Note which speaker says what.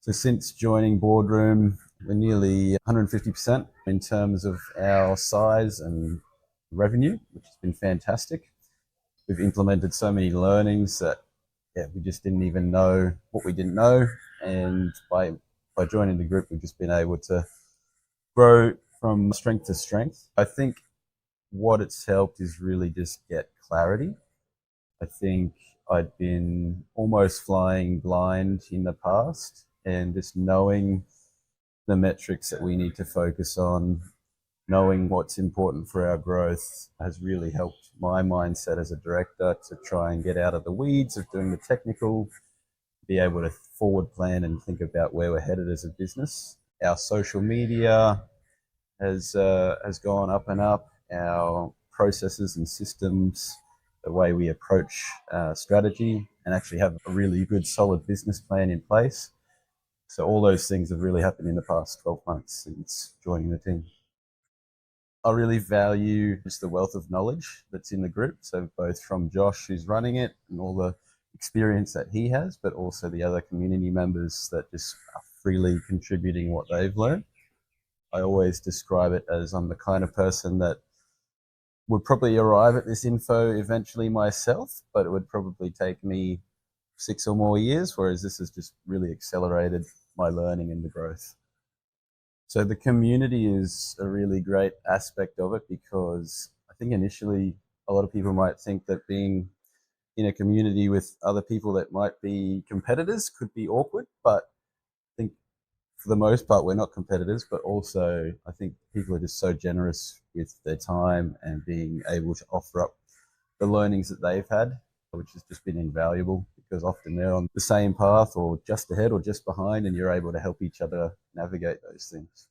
Speaker 1: So since joining Boardroom, we're nearly 150% in terms of our size and revenue, which has been fantastic. We've implemented so many learnings that we just didn't even know what we didn't know. And by joining the group, we've just been able to grow from strength to strength. I think what it's helped is really just get clarity. I think I'd been almost flying blind in the past, and just knowing the metrics that we need to focus on, knowing what's important for our growth has really helped my mindset as a director to try and get out of the weeds of doing the technical, be able to forward plan and think about where we're headed as a business. Our social media has gone up and up. Our processes and systems, the way we approach strategy, and actually have a really good, solid business plan in place. So all those things have really happened in the past 12 months since joining the team. I really value just the wealth of knowledge that's in the group. So both from Josh, who's running it, and all the experience that he has, but also the other community members that just are freely contributing what they've learned. I always describe it as I'm the kind of person that would probably arrive at this info eventually myself, but it would probably take me 6 or more years, whereas this has just really accelerated my learning and the growth. So the community is a really great aspect of it, because I think initially a lot of people might think that being in a community with other people that might be competitors could be awkward, but I think for the most part we're not competitors, but also I think people are just so generous with their time and being able to offer up the learnings that they've had, which has just been invaluable, because often they're on the same path or just ahead or just behind, and you're able to help each other navigate those things.